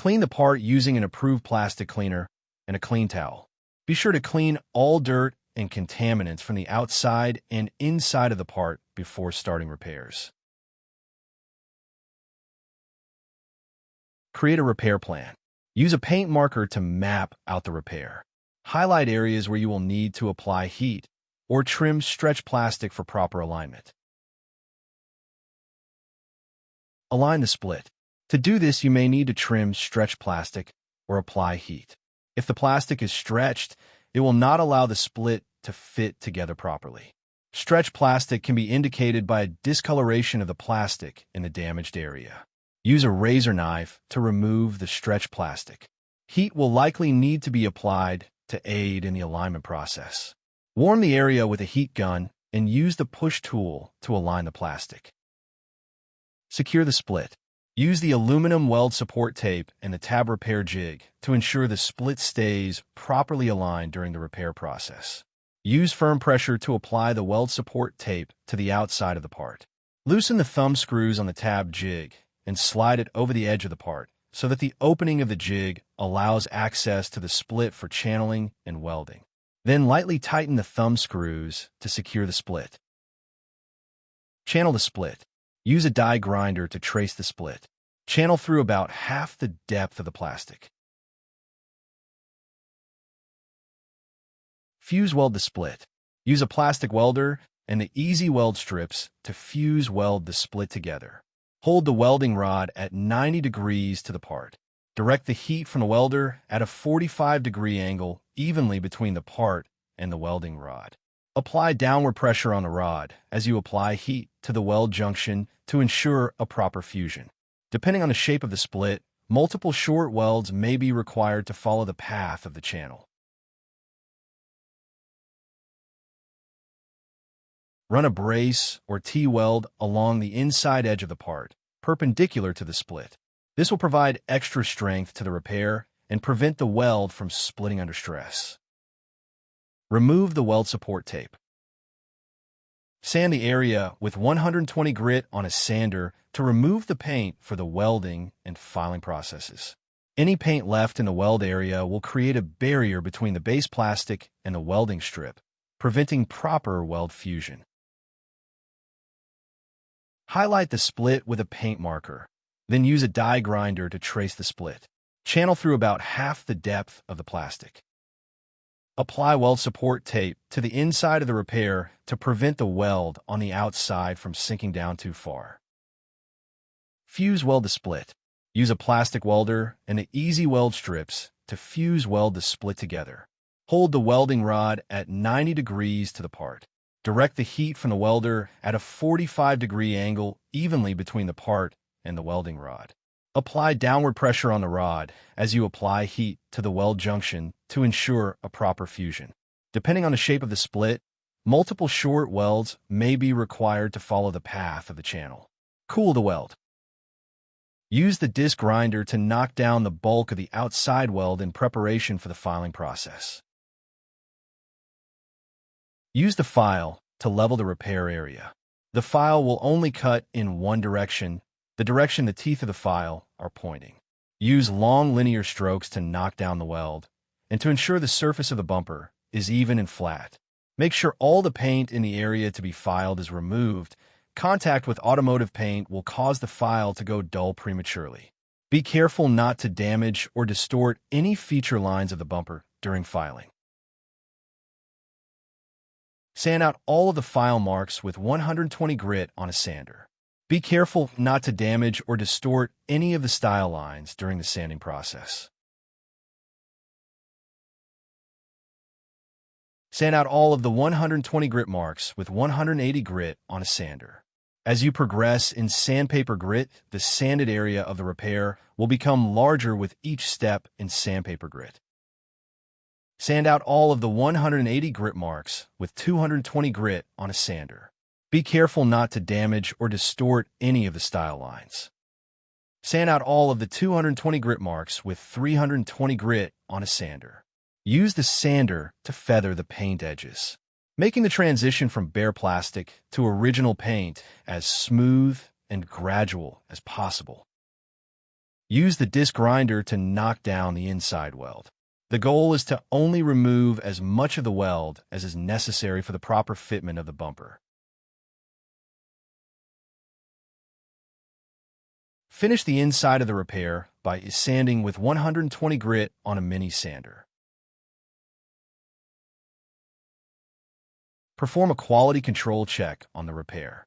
Clean the part using an approved plastic cleaner and a clean towel. Be sure to clean all dirt and contaminants from the outside and inside of the part before starting repairs. Create a repair plan. Use a paint marker to map out the repair. Highlight areas where you will need to apply heat or trim stretch plastic for proper alignment. Align the split. To do this, you may need to trim stretch plastic or apply heat. If the plastic is stretched, it will not allow the split to fit together properly. Stretch plastic can be indicated by a discoloration of the plastic in the damaged area. Use a razor knife to remove the stretched plastic. Heat will likely need to be applied to aid in the alignment process. Warm the area with a heat gun and use the push tool to align the plastic. Secure the split. Use the aluminum weld support tape and the tab repair jig to ensure the split stays properly aligned during the repair process. Use firm pressure to apply the weld support tape to the outside of the part. Loosen the thumb screws on the tab jig and slide it over the edge of the part so that the opening of the jig allows access to the split for channeling and welding. Then lightly tighten the thumb screws to secure the split. Channel the split. Use a die grinder to trace the split. Channel through about half the depth of the plastic. Fuse weld the split. Use a plastic welder and the easy weld strips to fuse weld the split together. Hold the welding rod at 90 degrees to the part. Direct the heat from the welder at a 45-degree angle evenly between the part and the welding rod. Apply downward pressure on the rod as you apply heat to the weld junction to ensure a proper fusion. Depending on the shape of the split, multiple short welds may be required to follow the path of the channel. Run a brace or T-weld along the inside edge of the part, perpendicular to the split. This will provide extra strength to the repair and prevent the weld from splitting under stress. Remove the weld support tape. Sand the area with 120 grit on a sander to remove the paint for the welding and filing processes. Any paint left in the weld area will create a barrier between the base plastic and the welding strip, preventing proper weld fusion. Highlight the split with a paint marker, then use a die grinder to trace the split. Channel through about half the depth of the plastic. Apply weld support tape to the inside of the repair to prevent the weld on the outside from sinking down too far. Fuse weld the split. Use a plastic welder and the easy weld strips to fuse weld the split together. Hold the welding rod at 90 degrees to the part. Direct the heat from the welder at a 45-degree angle evenly between the part and the welding rod. Apply downward pressure on the rod as you apply heat to the weld junction to ensure a proper fusion. Depending on the shape of the split, multiple short welds may be required to follow the path of the channel. Cool the weld. Use the disc grinder to knock down the bulk of the outside weld in preparation for the filing process. Use the file to level the repair area. The file will only cut in one direction, the direction the teeth of the file are pointing. Use long linear strokes to knock down the weld and to ensure the surface of the bumper is even and flat. Make sure all the paint in the area to be filed is removed. Contact with automotive paint will cause the file to go dull prematurely. Be careful not to damage or distort any feature lines of the bumper during filing. Sand out all of the file marks with 120 grit on a sander. Be careful not to damage or distort any of the style lines during the sanding process. Sand out all of the 120 grit marks with 180 grit on a sander. As you progress in sandpaper grit, the sanded area of the repair will become larger with each step in sandpaper grit. Sand out all of the 180 grit marks with 220 grit on a sander. Be careful not to damage or distort any of the style lines. Sand out all of the 220 grit marks with 320 grit on a sander. Use the sander to feather the paint edges, making the transition from bare plastic to original paint as smooth and gradual as possible. Use the disc grinder to knock down the inside weld. The goal is to only remove as much of the weld as is necessary for the proper fitment of the bumper. Finish the inside of the repair by sanding with 120 grit on a mini sander. Perform a quality control check on the repair.